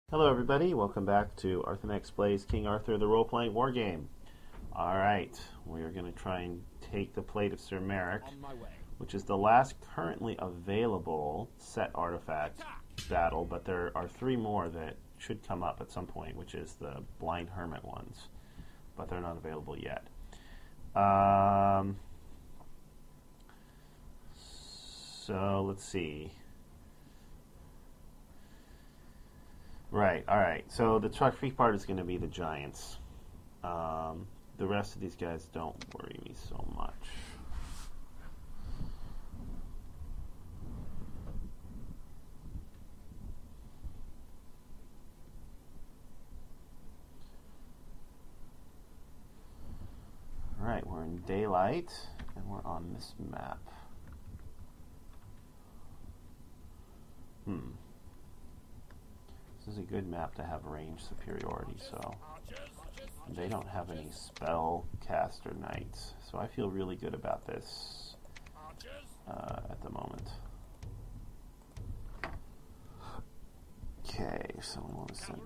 Hello everybody, welcome back to Arthenex Plays King Arthur, the role-playing wargame. Alright, we are going to try and take the Plate of Sir Merrick, which is the last currently available set artifact battle, but there are three more that should come up at some point, which is the Blind Hermit ones, but they're not available yet. So let's see. Right, alright, so the tricky part is going to be the giants. The rest of these guys don't worry me so much. Alright, we're in daylight, and we're on this map. This is a good map to have range superiority, so they don't have any spell caster knights, so I feel really good about this at the moment. Okay, so we want to send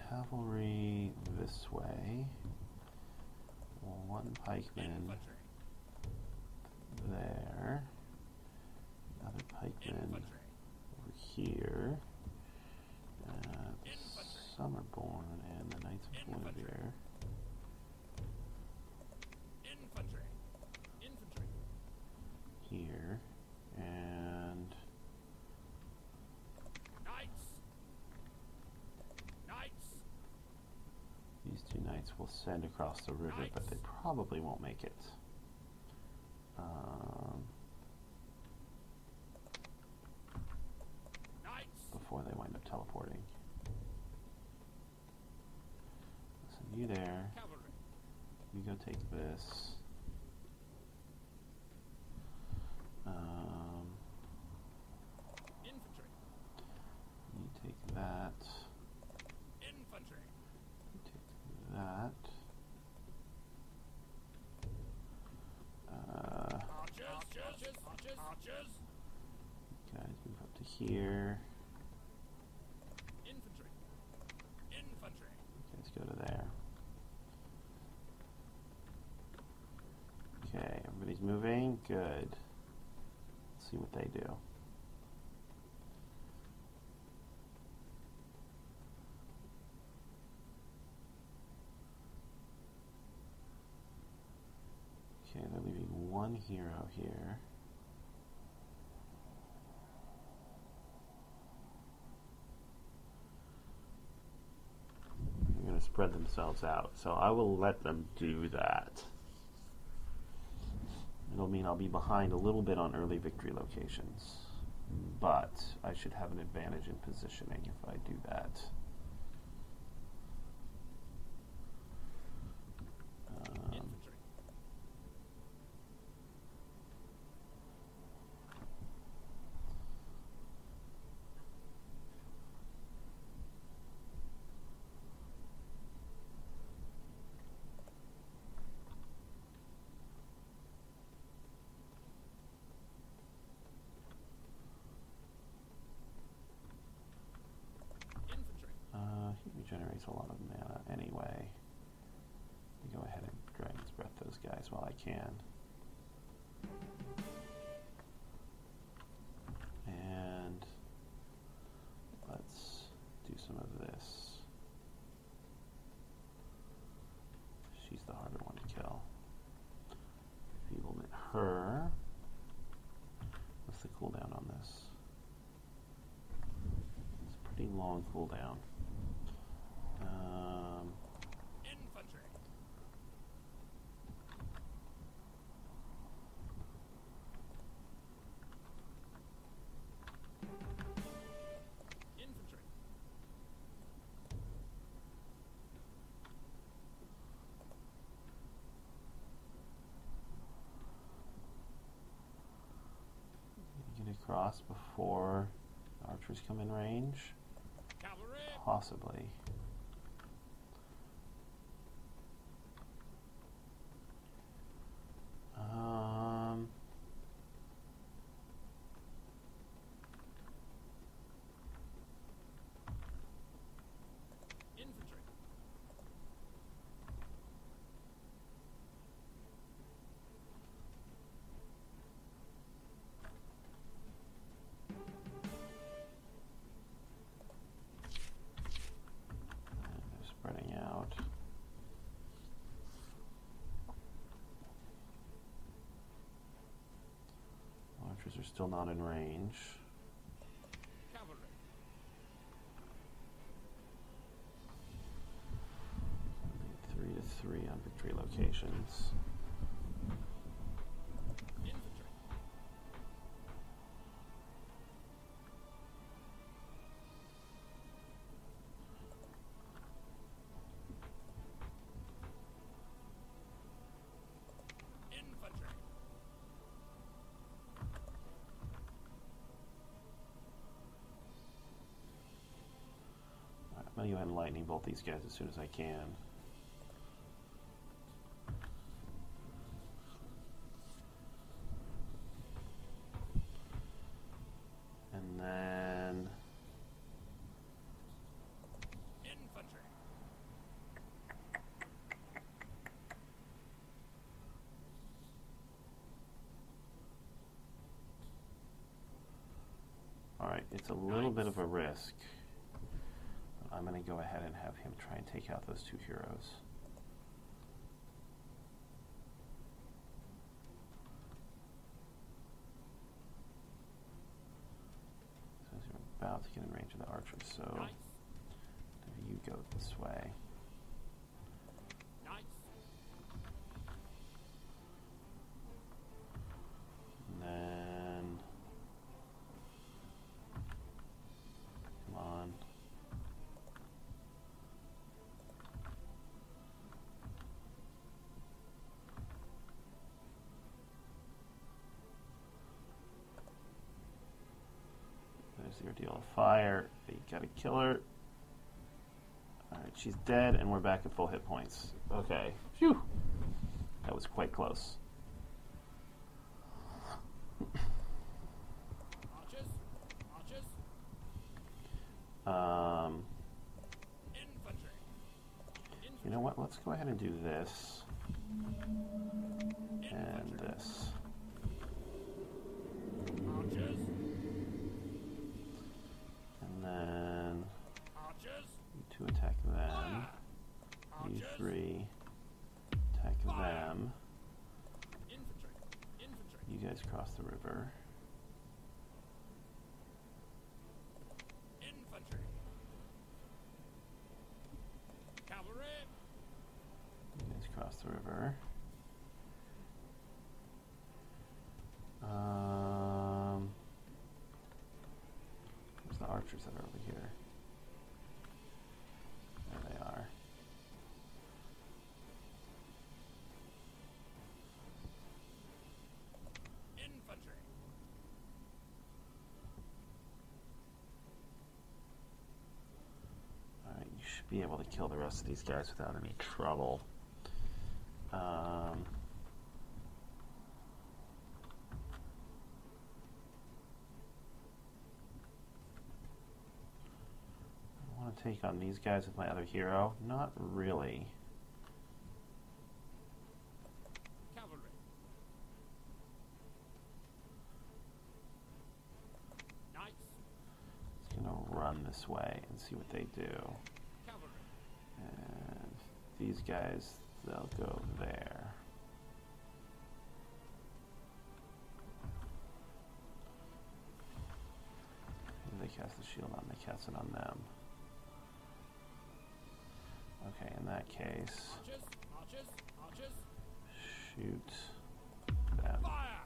cavalry this way, one pikeman there, another pikeman over here, Summerborn and the Knights of Winter here, and these two knights will send across the river, but they probably won't make it. Before they wind up teleporting. Listen, you there. You go take this. You take that. You take that. Guys, move up to here. Let's go to there. Okay, everybody's moving. Good. Let's see what they do. Okay, they're leaving one hero here. Spread themselves out, so I will let them do that. It'll mean I'll be behind a little bit on early victory locations, but I should have an advantage in positioning if I do that. He regenerates a lot of mana anyway. Let me go ahead and Dragon's Breath those guys while I can. And let's do some of this. She's the harder one to kill. Enfeeblement her. What's the cooldown on this? It's a pretty long cooldown. Get across before archers come in range? Possibly. still not in range. Cavalry. 3 to 3 on victory locations. Infantry. Infantry. Right, I'm going to go ahead and lightning bolt these guys as soon as I can. And then Infantry. alright, it's a little bit of a risk. But I'm going to go ahead and have him try and take out those 2 heroes. So you're about to get in range of the archers, so Nice. you go this way. Nice. And then come on. There's the ordeal of fire. You gotta kill her. Alright, she's dead, and we're back at full hit points. Okay. Phew! That was quite close. Archers. Archers. Infantry. You know what? Let's go ahead and do this. And this. Archers. And then Archers. you 2 attack them. You Archers. 3 attack them. Infantry. Infantry. You guys cross the river. Infantry. Cavalry. You guys cross the river. Where's the archers that are over here? There they are. Infantry. Alright, you should be able to kill the rest of these guys without any trouble. I want to take on these guys with my other hero? Not really. Cavalry. Knights. It's going to run this way and see what they do. Cavalry. And these guys, they'll go there. They cast the shield on, they cast it on them. Okay, in that case, Archers. Archers. Archers. shoot them. Fire.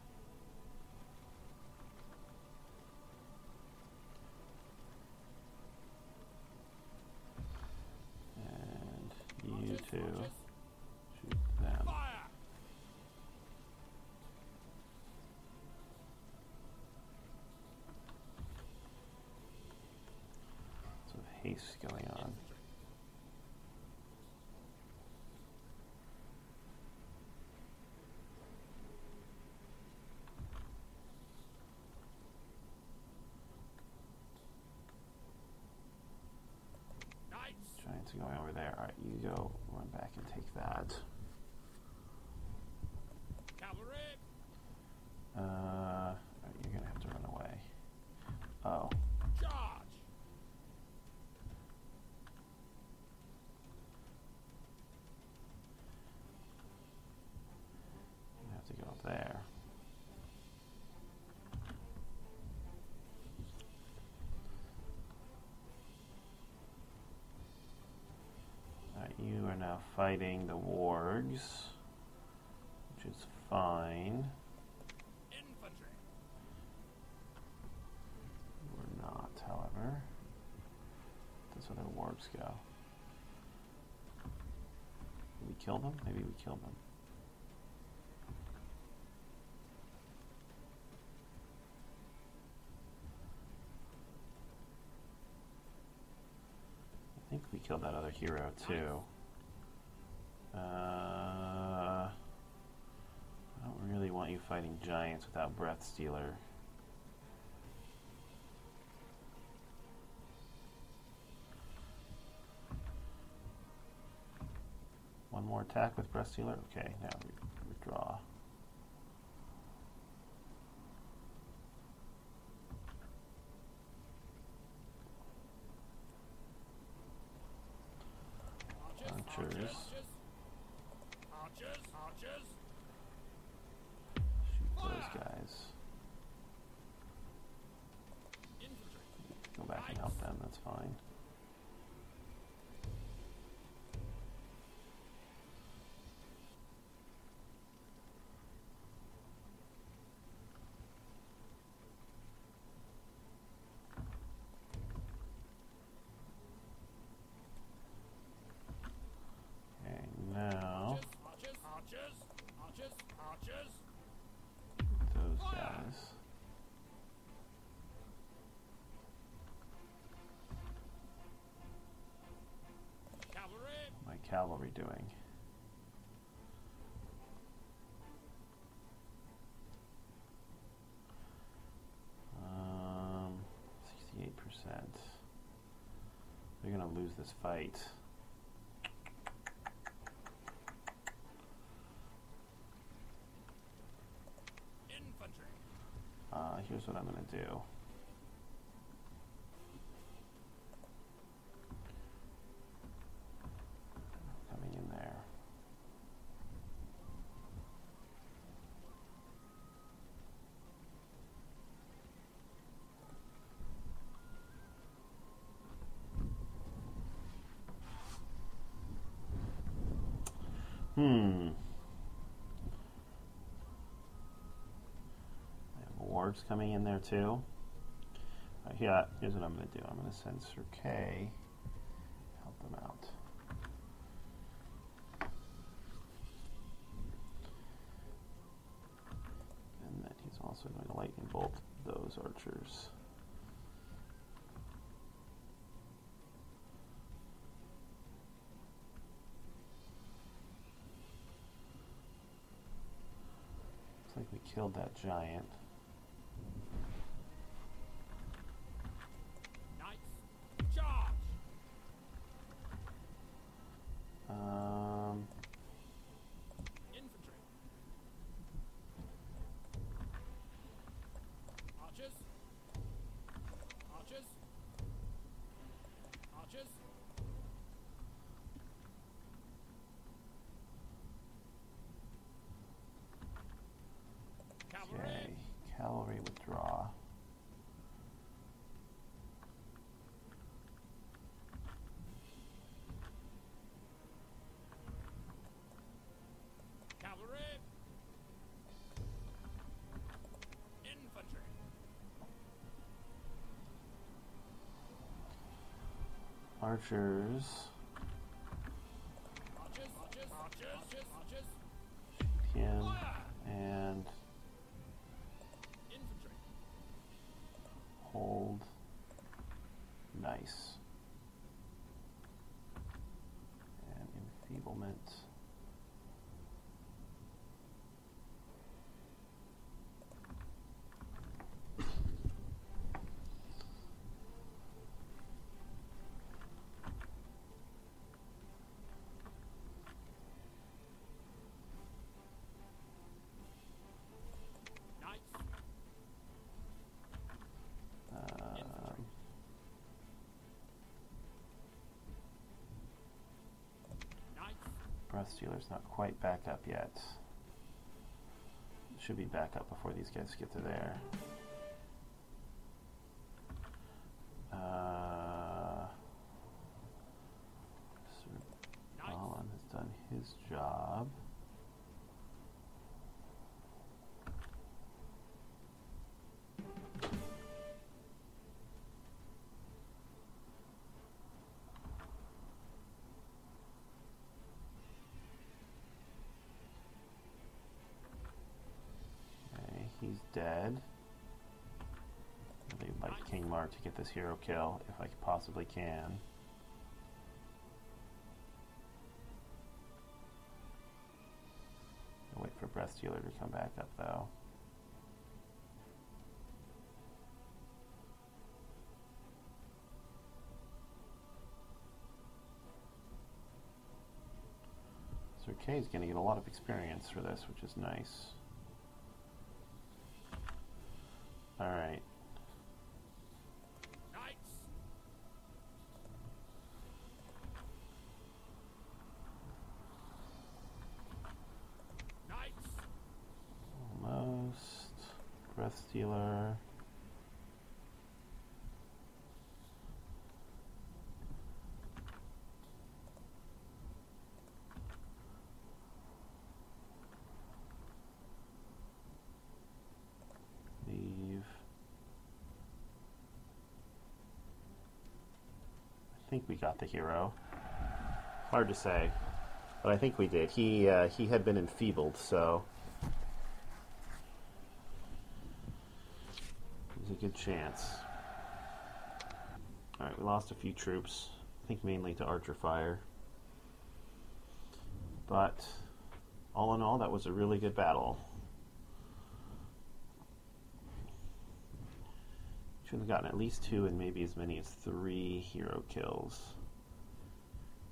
And you Archers. two, Archers. shoot them. Fire. So haste going on. Infantry. Knights. Giants are going over there. Alright, you go run back and take that. Cavalry. Alright, you're gonna have to run away. Oh. Charge. You have to go up there. now fighting the wargs, which is fine. Infantry. We're not, however. That's where their wargs go. Did we kill them? Maybe we killed them. I think we killed that other hero too. I don't really want you fighting giants without Breath Stealer. One more attack with Breath Stealer? Okay, now we withdraw. Archers. Archers. Shoot those guys. Infantry. Go back and help them, that's fine. Archers. Those guys. Cavalry. My cavalry doing? Um, 68%. They're gonna lose this fight. Here's what I'm going to do. Coming in there. Wargs coming in there too. Yeah, here's what I'm going to do. I'm going to send Sir Kay, help them out. And then he's also going to lightning bolt those archers. Looks like we killed that giant. Infantry. Archers. Archers. Archers. Cavalry. Okay, cavalry withdraw. Infantry. Archers. Archers. Him and Infantry. hold. Nice. And enfeeblement. Breath Stealer's not quite back up yet. Should be back up before these guys get to there. Sir Balin has instead. I'd like King Mark to get this hero kill if I possibly can. I'll wait for Breath Stealer to come back up though. So Kay's going to get a lot of experience for this, which is nice. Alright. Almost. Breath Stealer. Leave. I think we got the hero. Hard to say, but I think we did. He had been enfeebled, so there's a good chance. Alright, we lost a few troops. I think mainly to archer fire. But all in all, that was a really good battle. Should have gotten at least 2 and maybe as many as 3 hero kills.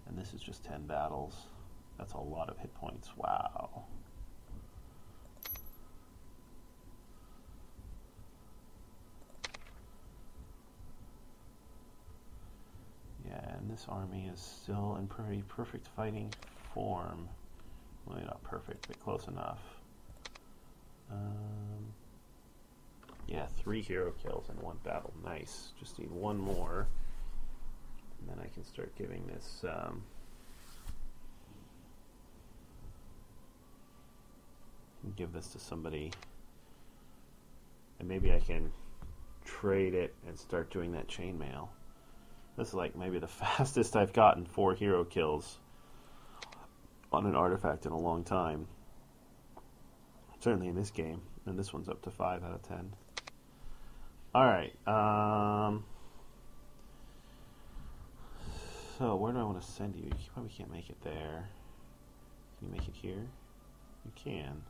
And this is just 10 battles. That's a lot of hit points. Wow. Yeah, and this army is still in pretty perfect fighting form. Well, not perfect, but close enough. Yeah, 3 hero kills in 1 battle. Nice. Just need 1 more. And then I can start giving this... give this to somebody. And maybe I can trade it and start doing that chainmail. This is like maybe the fastest I've gotten 4 hero kills on an artifact in a long time. Certainly in this game. And this one's up to 5 out of 10. Alright. So where do I want to send you? You probably can't make it there. Can you make it here? You can.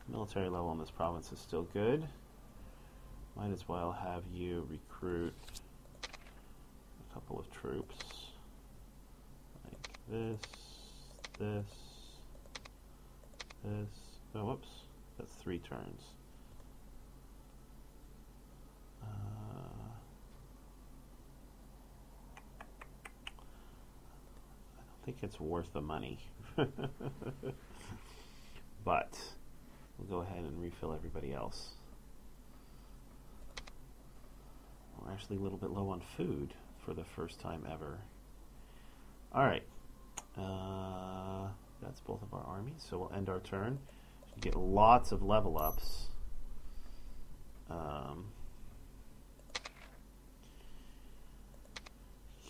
Military level in this province is still good. Might as well have you recruit a couple of troops. Like this, this, this. Oh, whoops. That's 3 turns. I don't think it's worth the money. But we'll go ahead and refill everybody else. We're actually a little bit low on food for the first time ever. Alright. That's both of our armies, so we'll end our turn. Get lots of level ups.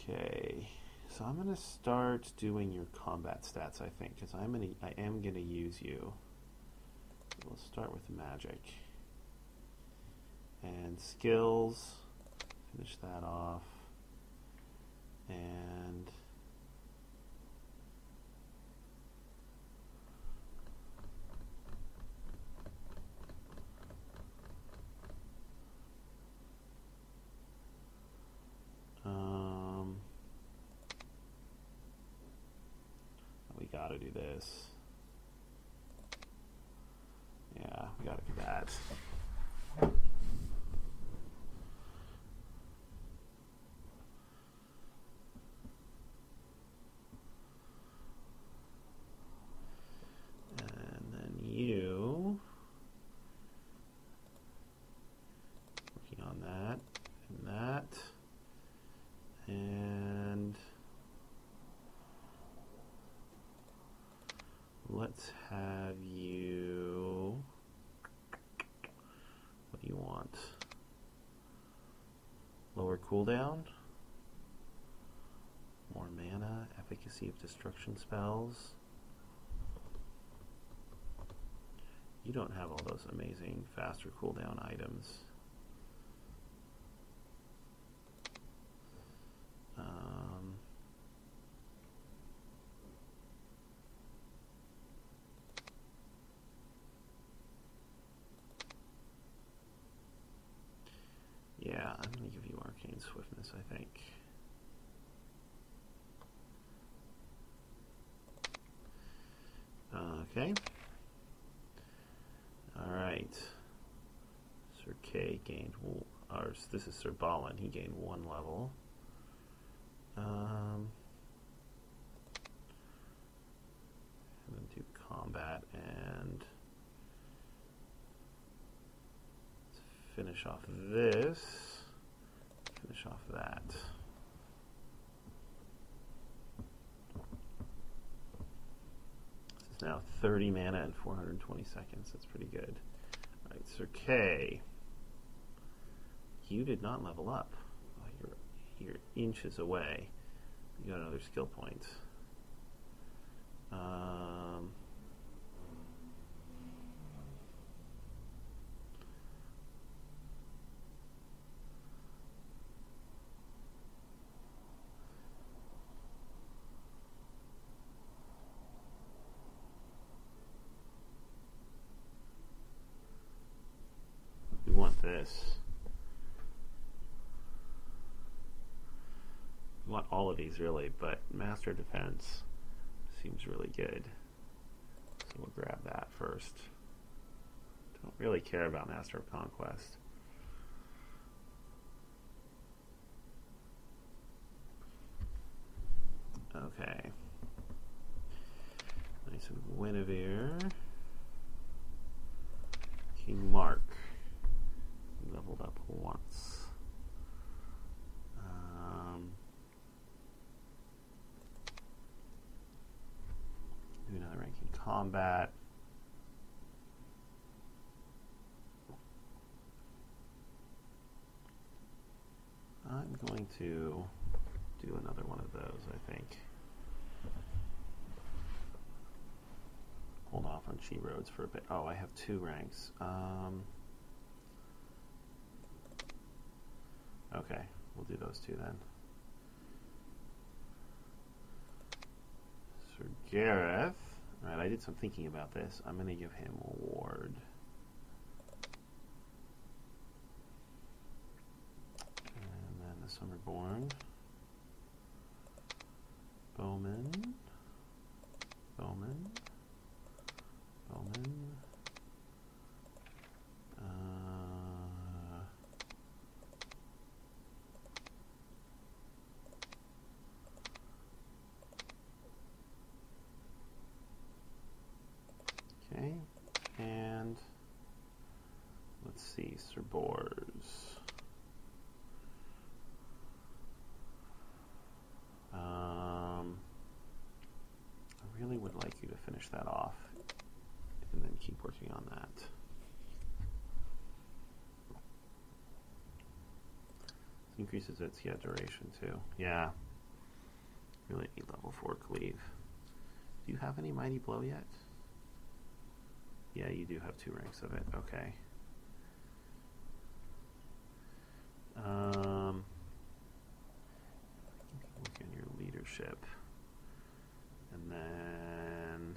Okay, so I'm going to start doing your combat stats, I think, because I am going to use you. We'll start with magic and skills. Finish that off, and we gotta do this. Yeah, we gotta do that. And then you working on that and that. And let's have you, what do you want? Lower cooldown, more mana, efficacy of destruction spells, You don't have all those amazing faster cooldown items. Yeah, I'm going to give you arcane swiftness, I think. Okay. Alright. Sir K gained, this is Sir Balin, he gained 1 level. And then do combat and finish off this, finish off that. This is now 30 mana and 420 seconds. That's pretty good. Alright, Sir K. You did not level up. Oh, you're inches away. You got another skill point. We want this. We want all of these really, but Master Defense seems really good. So we'll grab that first. Don't really care about Master of Conquest. Okay. Nice and Guinevere. King Mark. He leveled up once. Do another rank in combat. I'm going to do another one of those, I think. Hold off on She Roads for a bit. Oh, I have 2 ranks. Okay, we'll do those 2 then. Sir Gareth. Alright, I did some thinking about this. I'm going to give him a ward. And then the Summerborn. Bowman. Bowman. Bowman. Okay, and let's see, Sir Bors. I really would like you to finish that off and then keep working on that. This increases its duration too. Yeah, really need level 4 cleave. Do you have any Mighty Blow yet? Yeah, you do have 2 ranks of it. Okay. Work on your leadership. And then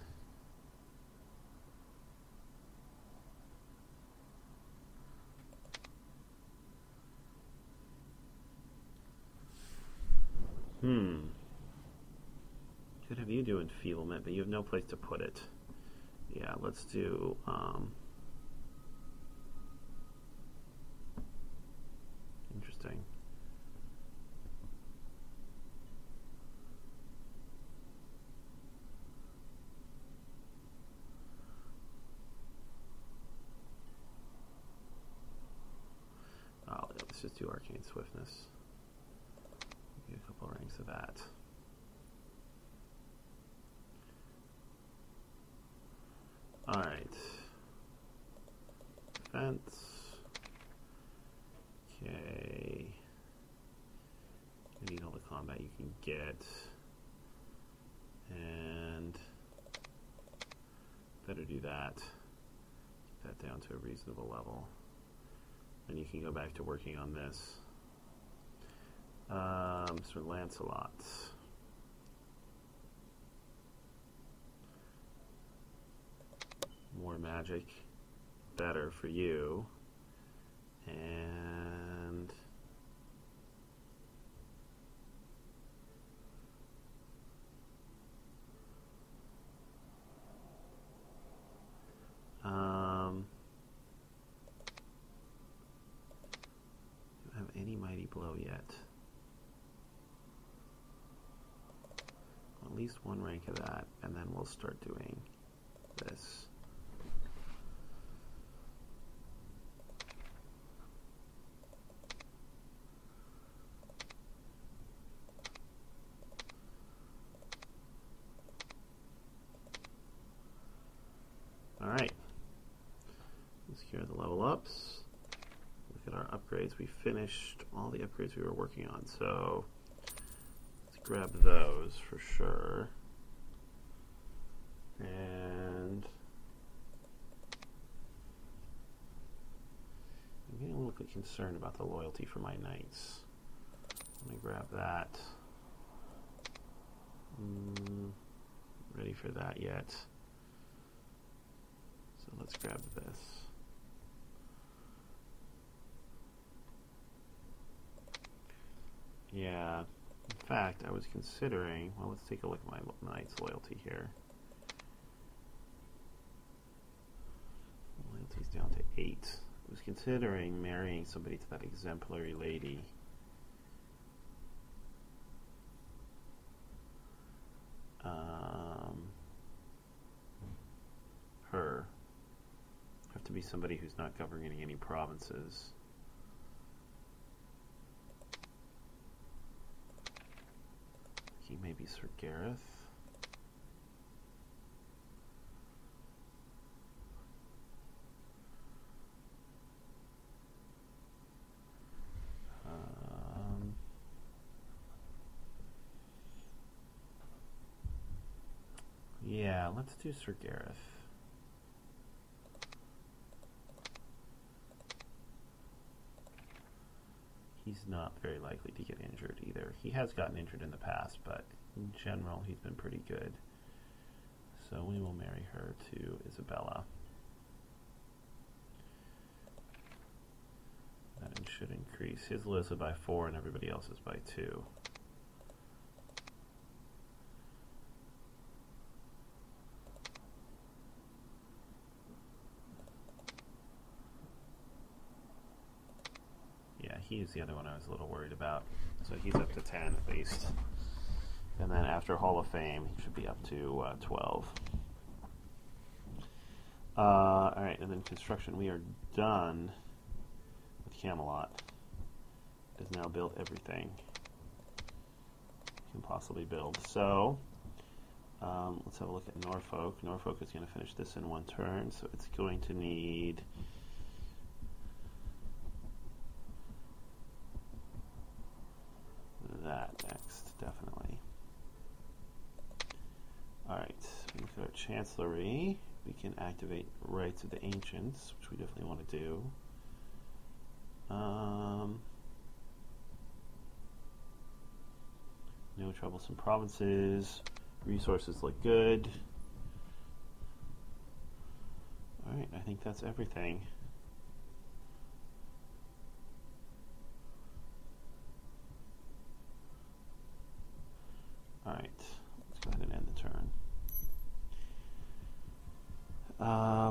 could have you do enfeeblement, but you have no place to put it. Yeah, let's do interesting. Oh, let's just do arcane swiftness. Get a couple ranks of that. Alright. Defense. Okay. You need all the combat you can get. And better do that. that down to a reasonable level. And you can go back to working on this. Sir Lancelot. More magic, better for you. And don't have any mighty blow yet. At least one rank of that, and then we'll start doing this. Alright, let's secure the level ups. Look at our upgrades. We finished all the upgrades we were working on, so let's grab those for sure. And I'm getting a little bit concerned about the loyalty for my knights. Let me grab that. Ready for that yet? So let's grab this. Yeah, in fact, I was considering, well, let's take a look at my knight's loyalty here. Loyalty's down to 8. I was considering marrying somebody to that exemplary lady. Her. Have to be somebody who's not governing any provinces. He may be Sir Gareth. Yeah, let's do Sir Gareth. He's not very likely to get injured either. He has gotten injured in the past, but in general, he's been pretty good. So we will marry her to Isabella. That should increase his loyalty by 4 and everybody else's by 2. He's the other one I was a little worried about. So he's up to 10 at least. And then after Hall of Fame, he should be up to 12. Alright, and then construction. We are done with Camelot. It has now built everything it can possibly build. So, let's have a look at Norfolk. Norfolk is going to finish this in 1 turn, so it's going to need... that next, definitely. Alright, look at our Chancellery. We can activate Rights of the Ancients, which we definitely want to do. No troublesome provinces. Resources look good. Alright, I think that's everything. Alright, let's go ahead and end the turn.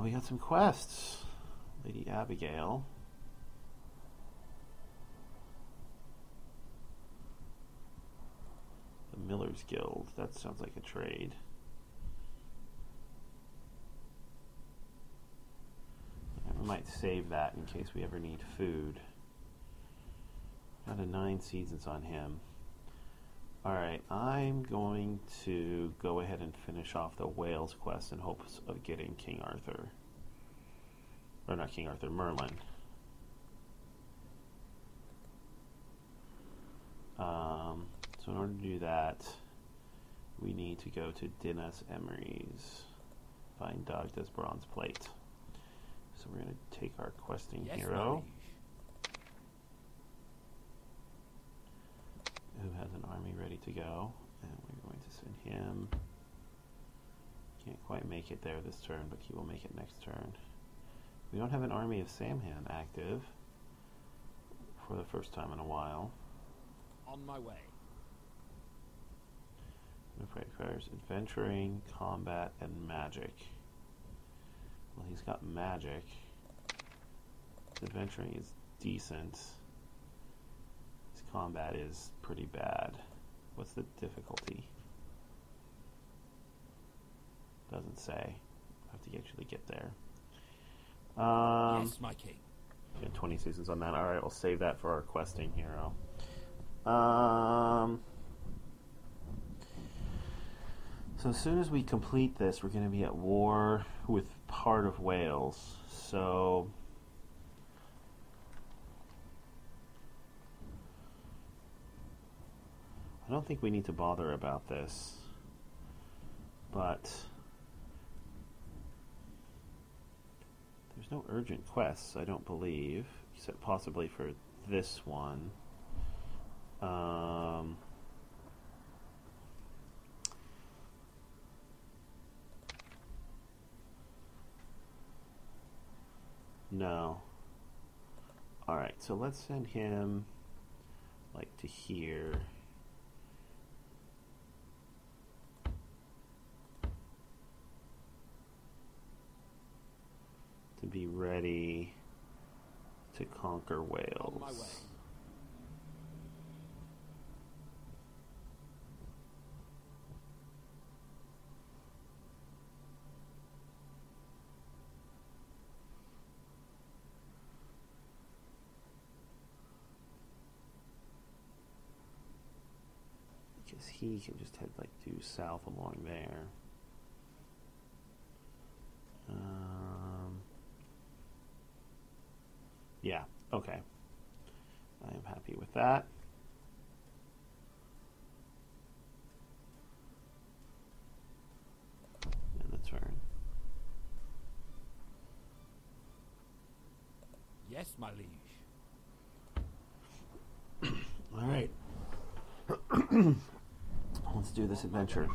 We got some quests. Lady Abigail. The Miller's Guild. That sounds like a trade. We might save that in case we ever need food. Got a 9 seasons on him. Alright, I'm going to go ahead and finish off the Wales quest in hopes of getting King Arthur. Or not King Arthur, Merlin. So in order to do that, we need to go to Dinas Emery's. Find Dagda's bronze plate. So we're going to take our questing Yes, hero, my liege. who has an army ready to go, and we're going to send him. Can't quite make it there this turn, but he will make it next turn. We don't have an army of Samhan active for the first time in a while. On my way. Requires adventuring, combat, and magic. Well, he's got magic. His adventuring is decent. His combat is pretty bad. What's the difficulty? Doesn't say. I have to actually get there. Yes, my king. Get 20 seasons on that. Alright, we'll save that for our questing hero. So as soon as we complete this, we're going to be at war with part of Wales. So I don't think we need to bother about this, but there's no urgent quests, I don't believe, except possibly for this one. No. Alright, so let's send him like to here. To be ready to conquer Wales. On my way. Because he can just head like due south along there. Yeah, okay. I am happy with that. And the turn. Yes, my liege. All right. Let's do this adventure.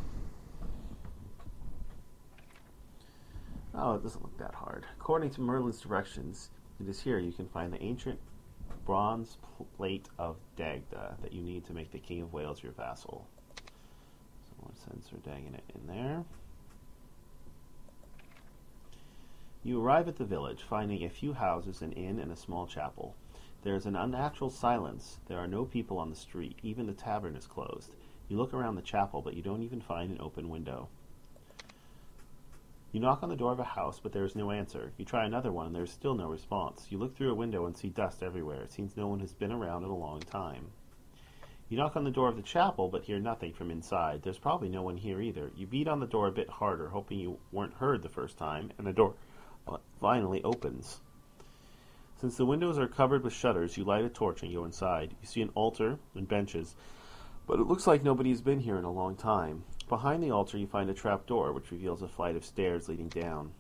Oh, it doesn't look that hard. According to Merlin's directions, it is here you can find the ancient bronze plate of Dagda that you need to make the King of Wales your vassal. So we'll send Sir Dagonet in there. You arrive at the village, finding a few houses, an inn, and a small chapel. There is an unnatural silence. There are no people on the street. Even the tavern is closed. You look around the chapel, but you don't even find an open window. You knock on the door of a house, but there is no answer. You try another one, and there is still no response. You look through a window and see dust everywhere. It seems no one has been around in a long time. You knock on the door of the chapel, but hear nothing from inside. There's probably no one here either. You beat on the door a bit harder, hoping you weren't heard the first time, and the door finally opens. Since the windows are covered with shutters, you light a torch and go inside. You see an altar and benches, but it looks like nobody has been here in a long time. Behind the altar, you find a trap door, which reveals a flight of stairs leading down.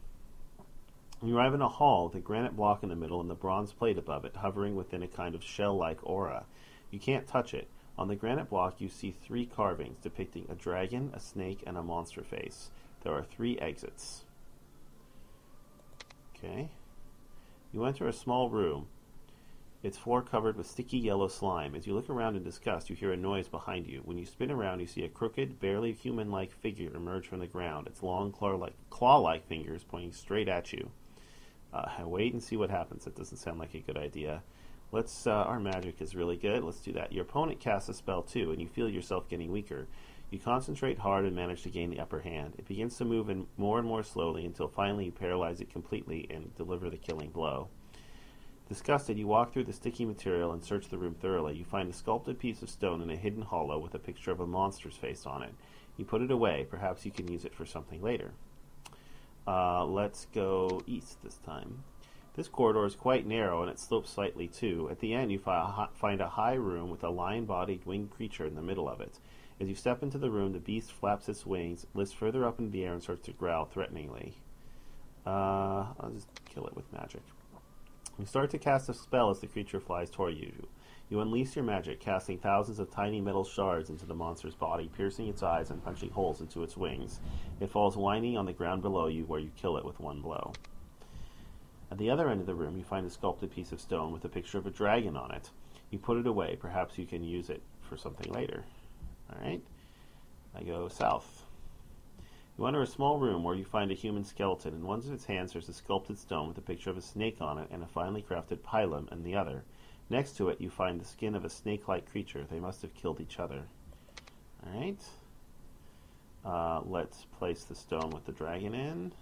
You arrive in a hall with a granite block in the middle and the bronze plate above it, hovering within a kind of shell-like aura. You can't touch it. On the granite block, you see 3 carvings depicting a dragon, a snake, and a monster face. There are 3 exits. Okay. You enter a small room. Its floor covered with sticky yellow slime. As you look around in disgust, you hear a noise behind you. When you spin around, you see a crooked, barely human-like figure emerge from the ground, its long claw-like fingers pointing straight at you. Wait and see what happens. That doesn't sound like a good idea. Let's, our magic is really good. Let's do that. Your opponent casts a spell too, and you feel yourself getting weaker. You concentrate hard and manage to gain the upper hand. It begins to move in more and more slowly until finally you paralyze it completely and deliver the killing blow. Disgusted, you walk through the sticky material and search the room thoroughly. You find a sculpted piece of stone in a hidden hollow with a picture of a monster's face on it. You put it away. Perhaps you can use it for something later. Let's go east this time. This corridor is quite narrow and it slopes slightly too. At the end, you find a high room with a lion-bodied winged creature in the middle of it. As you step into the room, the beast flaps its wings, lifts further up in the air, and starts to growl threateningly. I'll just kill it with magic. You start to cast a spell as the creature flies toward you. You unleash your magic, casting thousands of tiny metal shards into the monster's body, piercing its eyes and punching holes into its wings. It falls whining on the ground below you, where you kill it with one blow. At the other end of the room, you find a sculpted piece of stone with a picture of a dragon on it. You put it away. Perhaps you can use it for something later. Alright. I go south. You enter a small room where you find a human skeleton. In one of its hands there's a sculpted stone with a picture of a snake on it and a finely crafted pylon in the other. Next to it you find the skin of a snake-like creature. They must have killed each other. Alright. Let's place the stone with the dragon in.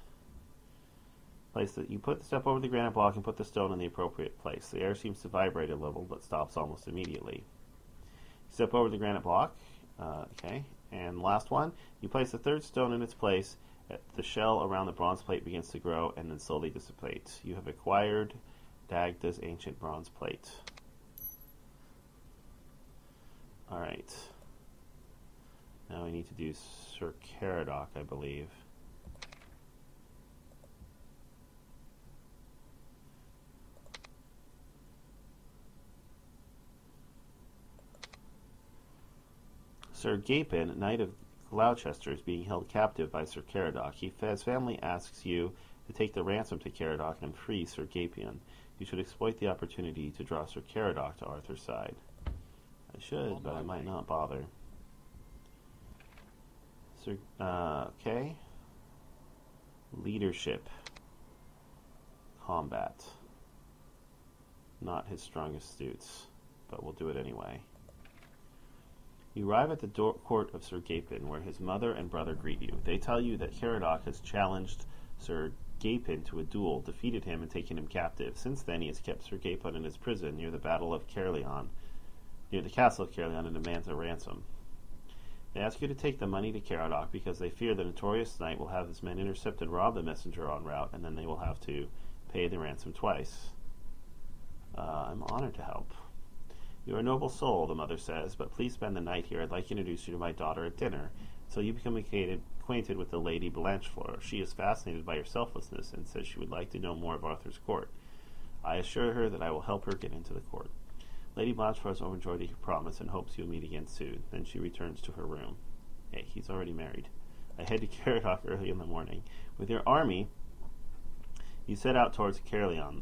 You step over the granite block and put the stone in the appropriate place. The air seems to vibrate a little, but stops almost immediately. Step over the granite block. Okay. And last one, you place the third stone in its place. The shell around the bronze plate begins to grow and then slowly dissipates. You have acquired Dagda's ancient bronze plate. Alright. Now we need to do Sir Caradoc, I believe. Sir Gapin, Knight of Gloucester, is being held captive by Sir Caradoc. His family asks you to take the ransom to Caradoc and free Sir Gapin. You should exploit the opportunity to draw Sir Caradoc to Arthur's side. I should, but I might not bother. Okay. Leadership. Combat. Not his strongest suits, but we'll do it anyway. You arrive at the court of Sir Gapin, where his mother and brother greet you. They tell you that Caradoc has challenged Sir Gapin to a duel, defeated him, and taken him captive. Since then, he has kept Sir Gapin in his prison near the castle of Caerleon, and demands a ransom. They ask you to take the money to Caradoc because they fear the notorious knight will have his men intercept and rob the messenger en route, and then they will have to pay the ransom twice. I'm honored to help. You're a noble soul, the mother says, but please spend the night here. I'd like to introduce you to my daughter at dinner, so you become acquainted with the Lady Blanchefleur. She is fascinated by your selflessness and says she would like to know more of Arthur's court. I assure her that I will help her get into the court. Lady Blanchefleur is overjoyed at your promise and hopes you'll meet again soon. Then she returns to her room. Hey, he's already married. I head to Caradoc early in the morning. With your army, you set out towards Caerleon.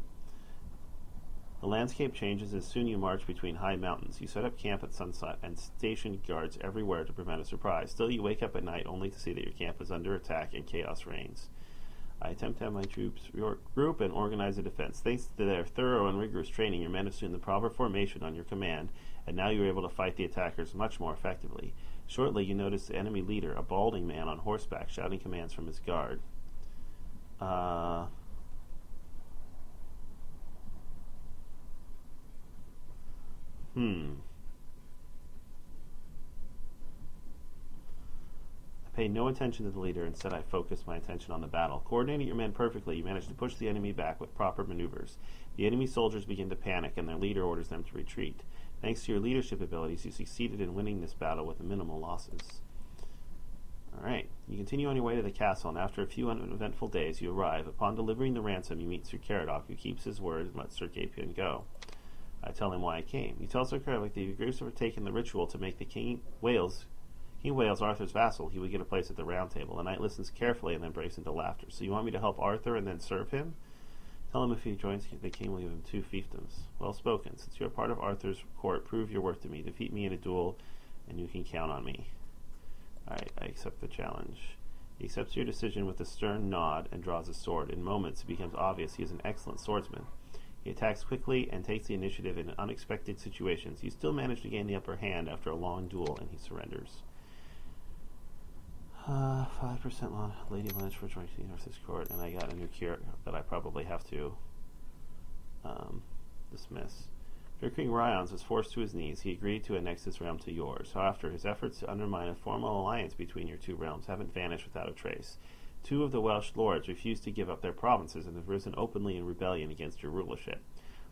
The landscape changes as soon you march between high mountains. You set up camp at sunset and station guards everywhere to prevent a surprise. Still, you wake up at night only to see that your camp is under attack and chaos reigns. I attempt to have my troops group and organize a defense. Thanks to their thorough and rigorous training, your men assume the proper formation on your command, and now you are able to fight the attackers much more effectively. Shortly, you notice the enemy leader, a balding man on horseback, shouting commands from his guard. I pay no attention to the leader. Instead, I focus my attention on the battle. Coordinating your men perfectly, you manage to push the enemy back with proper maneuvers. The enemy soldiers begin to panic, and their leader orders them to retreat. Thanks to your leadership abilities, you succeeded in winning this battle with minimal losses. Alright, you continue on your way to the castle, and after a few uneventful days, you arrive. Upon delivering the ransom, you meet Sir Caradoc, who keeps his word and lets Sir Gapin go. I tell him why I came. You tell Sir Caradoc that if he agrees to partake in the ritual to make the King Wales, Arthur's vassal, he would get a place at the round table. The knight listens carefully and then breaks into laughter. So you want me to help Arthur and then serve him? Tell him if he joins the king will give him 2 fiefdoms. Well spoken. Since you are part of Arthur's court, prove your worth to me. Defeat me in a duel, and you can count on me. Alright, I accept the challenge. He accepts your decision with a stern nod and draws a sword. In moments, it becomes obvious he is an excellent swordsman. He attacks quickly and takes the initiative in unexpected situations. You still manage to gain the upper hand after a long duel, and he surrenders. 5% long. Lady Blanche for joining Arthur's court, and I got a new cure that I probably have to dismiss. After King Ryons was forced to his knees, he agreed to annex his realm to yours. However, his efforts to undermine a formal alliance between your two realms haven't vanished without a trace. 2 of the Welsh lords refused to give up their provinces and have risen openly in rebellion against your rulership.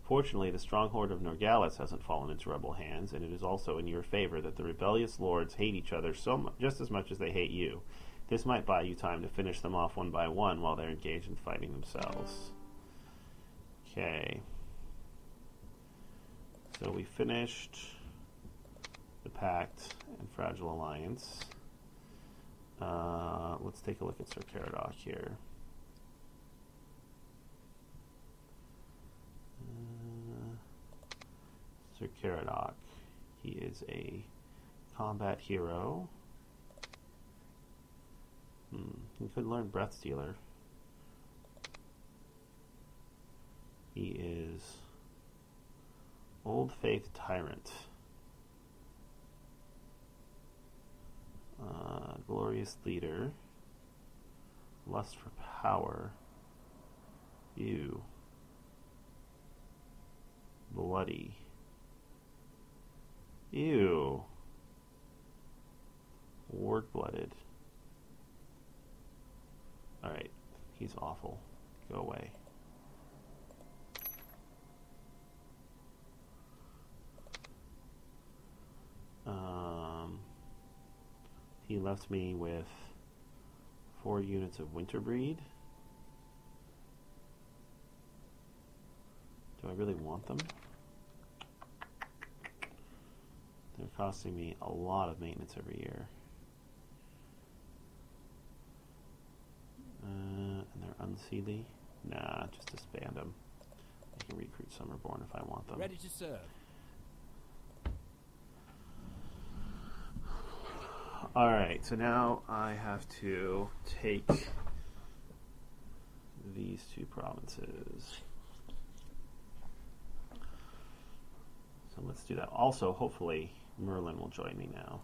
Fortunately, the stronghold of Norgalis hasn't fallen into rebel hands, and it is also in your favor that the rebellious lords hate each other just as much as they hate you. This might buy you time to finish them off one by one while they're engaged in fighting themselves. Okay. So we finished the Pact and Fragile Alliance. Let's take a look at Sir Caradoc here. Sir Caradoc. He is a combat hero. He could learn Breath Stealer. He is Old Faith Tyrant. Glorious Leader. Lust for Power. Ew. Bloody. Ew. Wart-blooded. Alright. He's awful. Go away. He left me with 4 units of Winterbreed. Do I really want them? They're costing me a lot of maintenance every year. And they're unseelie. Nah, just disband them. I can recruit Summerborn if I want them. Ready to serve. Alright, so now I have to take these 2 provinces. So let's do that. Also, hopefully, Merlin will join me now.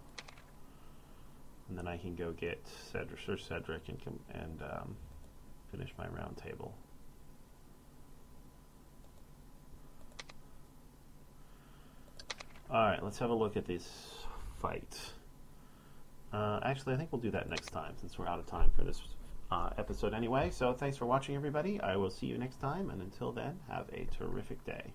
And then I can go get Sir Cedric and finish my round table. Alright, let's have a look at this fight. Actually, I think we'll do that next time since we're out of time for this episode anyway. So thanks for watching, everybody. I will see you next time, and until then, have a terrific day.